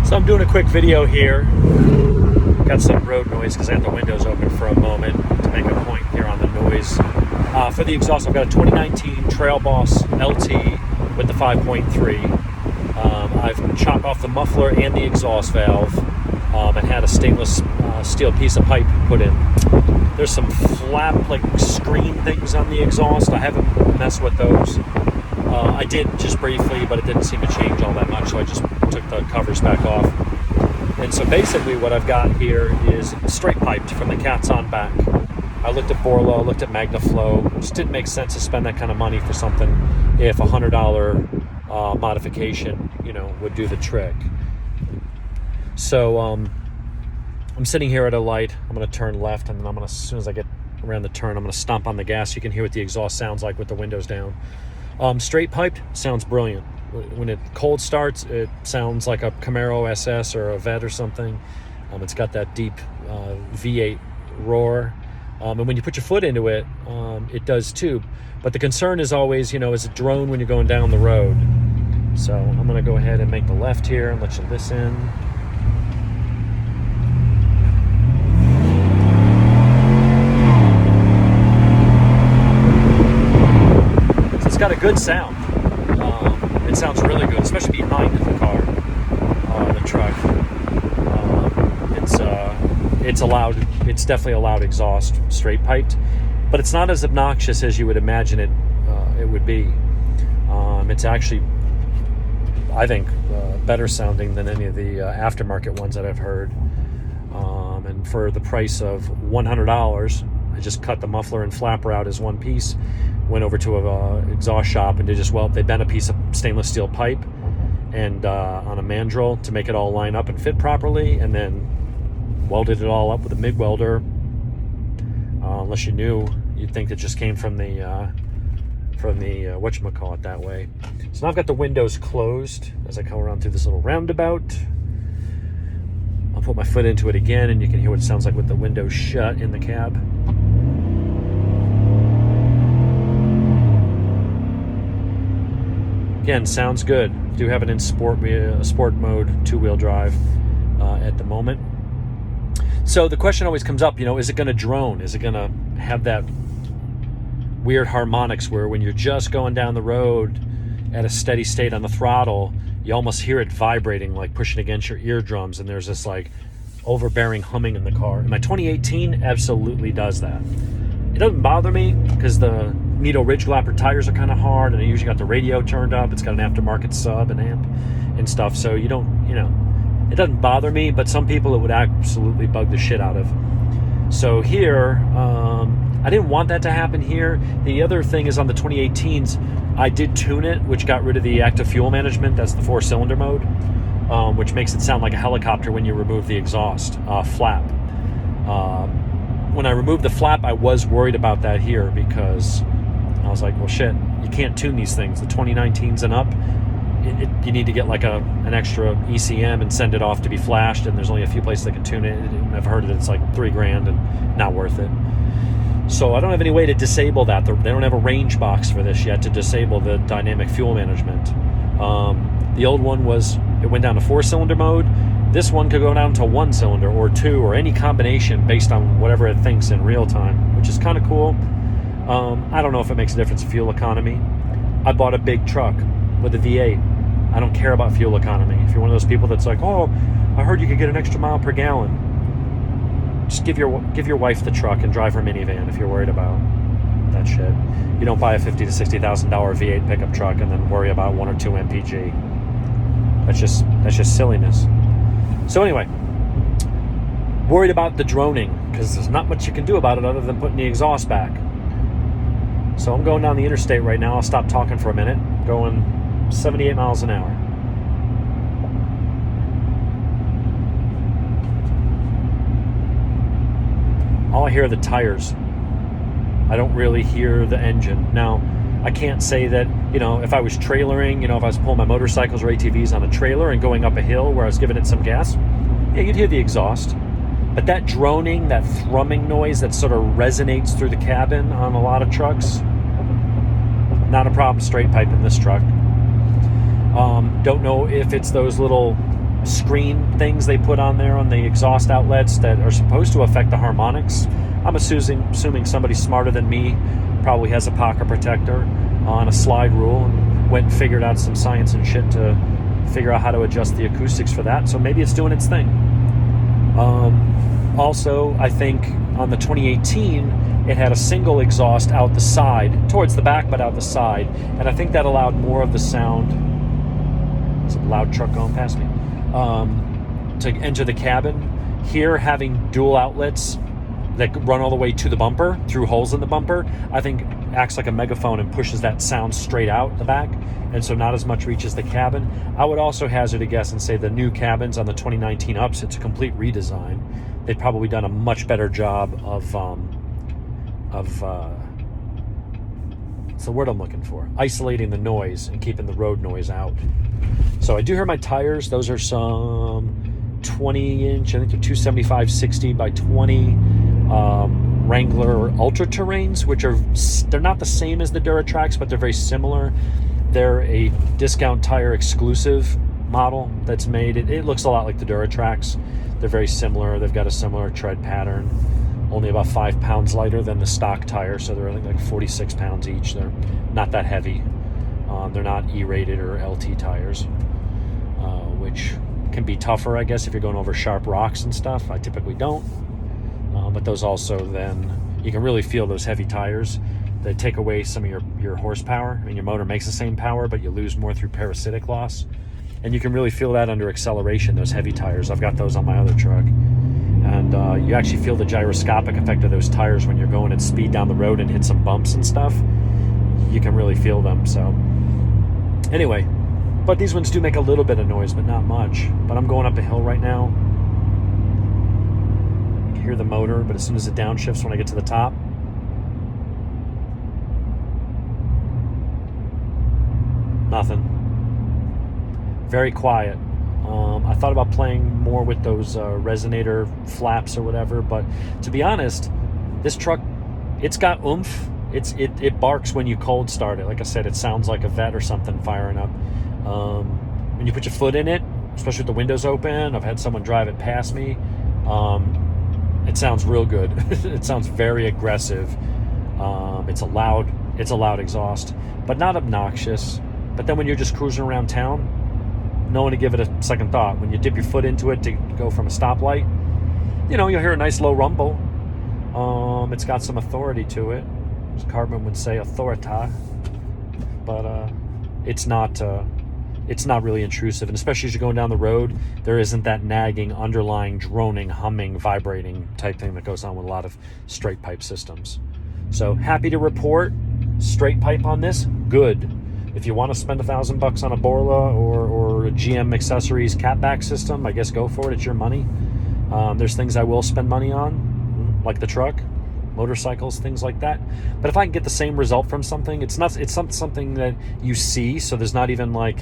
So I'm doing a quick video here. Got some road noise because I had the windows open for a moment to make a point here on the noise. For the exhaust, I've got a 2019 Trail Boss LT with the 5.3. I've chopped off the muffler and the exhaust valve and had a stainless steel piece of pipe put in. There's some flap, like screen things on the exhaust. I haven't messed with those. I did just briefly, but it didn't seem to change all that much, so I just took the covers back off. And so basically what I've got here is straight piped from the cats on back. I looked at Borla, looked at MagnaFlow. Just didn't make sense to spend that kind of money for something if a $100 modification, would do the trick. So I'm sitting here at a light. I'm going to turn left, and then as soon as I get around the turn, I'm going to stomp on the gas. You can hear what the exhaust sounds like with the windows down. Straight piped sounds brilliant. When it cold starts, it sounds like a Camaro SS or a Vet or something. It's got that deep V8 roar. And when you put your foot into it, it does too. But the concern is always, is it drone when you're going down the road? So I'm going to go ahead and make the left here and let you listen. So it's got a good sound. It sounds really good, especially behind the car, the truck. It's loud. It's definitely a loud exhaust, straight piped, but it's not as obnoxious as you would imagine it would be. It's actually, I think, better sounding than any of the aftermarket ones that I've heard. And for the price of $100, I just cut the muffler and flapper out as one piece. Went over to a exhaust shop and they bent a piece of stainless steel pipe and on a mandrel to make it all line up and fit properly, and then welded it all up with a MIG welder. Unless you knew, you'd think it just came from the whatchamacallit that way. So now I've got the windows closed as I come around through this little roundabout. I'll put my foot into it again, and you can hear what it sounds like with the windows shut in the cab. Again, sounds good. Do have it in sport mode, two-wheel drive at the moment. So the question always comes up, is it going to drone? Is it going to have that weird harmonics where when you're just going down the road at a steady state on the throttle, you almost hear it vibrating, like pushing against your eardrums, and there's this like overbearing humming in the car. And my 2018 absolutely does that. It doesn't bother me because the Nito Ridge Glapper tires are kind of hard, and I usually got the radio turned up. It's got an aftermarket sub and amp and stuff, so it doesn't bother me, but some people it would absolutely bug the shit out of. So here, I didn't want that to happen here. The other thing is on the 2018s, I did tune it, which got rid of the active fuel management. That's the 4-cylinder mode, which makes it sound like a helicopter when you remove the exhaust flap. When I removed the flap, I was worried about that here because I was like, well, shit, you can't tune these things. The 2019s and up, you need to get like an extra ECM and send it off to be flashed, and there's only a few places that can tune it. I've heard it, it's like $3,000 and not worth it. So I don't have any way to disable that. They don't have a range box for this yet to disable the dynamic fuel management. The old one it went down to 4-cylinder mode. This one could go down to 1-cylinder or 2 or any combination based on whatever it thinks in real time, which is kind of cool. I don't know if it makes a difference in fuel economy. I bought a big truck with a V8. I don't care about fuel economy. If you're one of those people that's like, oh, I heard you could get an extra mile per gallon, just give your wife the truck and drive her minivan if you're worried about that shit. You don't buy a $50,000 to $60,000 V8 pickup truck and then worry about 1 or 2 MPG. That's just silliness. So anyway, worried about the droning because there's not much you can do about it other than putting the exhaust back. So I'm going down the interstate right now. I'll stop talking for a minute. Going 78 miles an hour. All I hear are the tires. I don't really hear the engine. Now, I can't say that, if I was trailering, if I was pulling my motorcycles or ATVs on a trailer and going up a hill where I was giving it some gas, yeah, you'd hear the exhaust. But that droning, that thrumming noise that sort of resonates through the cabin on a lot of trucks, not a problem straight pipe in this truck. Don't know if it's those little screen things they put on there on the exhaust outlets that are supposed to affect the harmonics. I'm assuming somebody smarter than me probably has a pocket protector on a slide rule and went and figured out some science and shit to figure out how to adjust the acoustics for that. So maybe it's doing its thing. Also, I think on the 2018, it had a single exhaust out the side, towards the back, but out the side. And I think that allowed more of the sound. There's a loud truck going past me. To enter the cabin. Here, having dual outlets that run all the way to the bumper, through holes in the bumper, I think acts like a megaphone and pushes that sound straight out the back. And so not as much reaches the cabin. I would also hazard a guess and say the new cabins on the 2019 ups, it's a complete redesign. They've probably done a much better job of what's the word I'm looking for? Isolating the noise and keeping the road noise out. So I do hear my tires. Those are some 20-inch, I think they're 275/60 by 20 Wrangler Ultra Terrains, which they're not the same as the Duratrax, but they're very similar. They're a discount tire exclusive model that's made. It looks a lot like the Duratrax. They're very similar. They've got a similar tread pattern. Only about 5 pounds lighter than the stock tire, so they're like 46 pounds each. They're not that heavy. They're not E-rated or LT tires, which can be tougher, I guess, if you're going over sharp rocks and stuff. I typically don't. But those also then, you can really feel those heavy tires. They take away some of your horsepower. I mean, your motor makes the same power, but you lose more through parasitic loss. And you can really feel that under acceleration, those heavy tires. I've got those on my other truck. And you actually feel the gyroscopic effect of those tires when you're going at speed down the road and hit some bumps and stuff. You can really feel them. So anyway, but these ones do make a little bit of noise, but not much. But I'm going up a hill right now. You can hear the motor, but as soon as it downshifts when I get to the top, nothing. Very quiet. I thought about playing more with those resonator flaps or whatever, but to be honest, this truck, it's got oomph. It barks when you cold start it. Like I said, it sounds like a vet or something firing up. When you put your foot in it, especially with the windows open, I've had someone drive it past me. It sounds real good. It sounds very aggressive. It's a loud exhaust, but not obnoxious. But then when you're just cruising around town, no one to give it a second thought. When you dip your foot into it to go from a stoplight, you'll hear a nice low rumble. It's got some authority to it, as Cartman would say, authorita. But it's not really intrusive, and especially as you're going down the road, there isn't that nagging, underlying, droning, humming, vibrating type thing that goes on with a lot of straight pipe systems. So happy to report, straight pipe on this, good. If you want to spend $1,000 on a Borla or a GM Accessories catback system, I guess go for it. It's your money. There's things I will spend money on, like the truck, motorcycles, things like that. But if I can get the same result from something, it's something that you see. So there's not even like,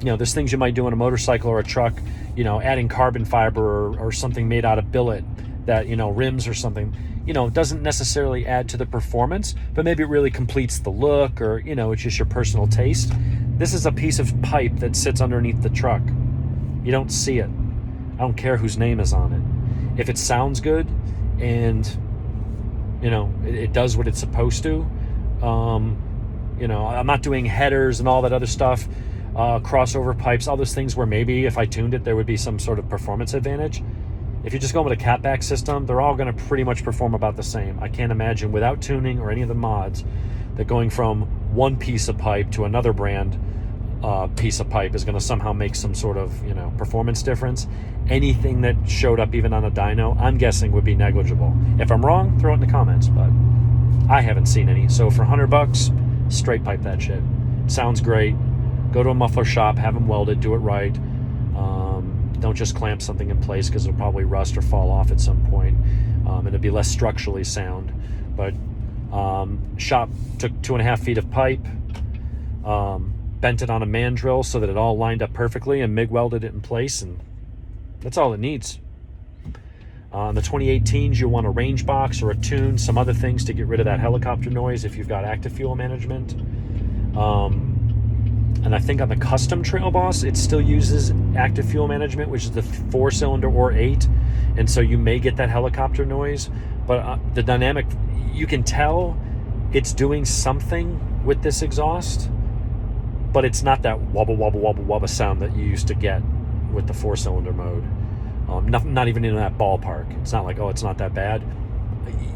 there's things you might do on a motorcycle or a truck, adding carbon fiber or something made out of billet that, rims or something. Doesn't necessarily add to the performance, but maybe it really completes the look, or, it's just your personal taste. This is a piece of pipe that sits underneath the truck. You don't see it. I don't care whose name is on it. If it sounds good and, it does what it's supposed to, I'm not doing headers and all that other stuff, crossover pipes, all those things where maybe if I tuned it, there would be some sort of performance advantage. If you're just going with a catback system, they're all going to pretty much perform about the same. I can't imagine, without tuning or any of the mods, that going from one piece of pipe to another brand piece of pipe is going to somehow make some sort of performance difference. Anything that showed up even on a dyno, I'm guessing would be negligible. If I'm wrong, throw it in the comments, but I haven't seen any. So for $100, straight pipe that shit. Sounds great. Go to a muffler shop, have them welded, do it right. Don't just clamp something in place, because it'll probably rust or fall off at some point, and it'll be less structurally sound. But shop took 2.5 feet of pipe, bent it on a mandrel so that it all lined up perfectly, and MIG welded it in place, and that's all it needs. On the 2018s, you'll want a range box or a tune, some other things to get rid of that helicopter noise if you've got active fuel management. And I think on the custom Trail Boss, it still uses active fuel management, which is the 4-cylinder or 8. And so you may get that helicopter noise. But the dynamic, you can tell it's doing something with this exhaust, but it's not that wobble, wobble, wobble, wobble sound that you used to get with the 4-cylinder mode. Not even in that ballpark. It's not like, oh, it's not that bad.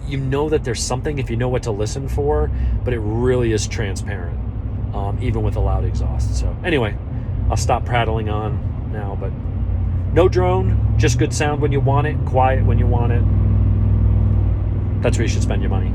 You know that there's something if you know what to listen for, but it really is transparent, even with a loud exhaust. So anyway, I'll stop prattling on now, but no drone, just good sound when you want it, quiet when you want it. That's where you should spend your money.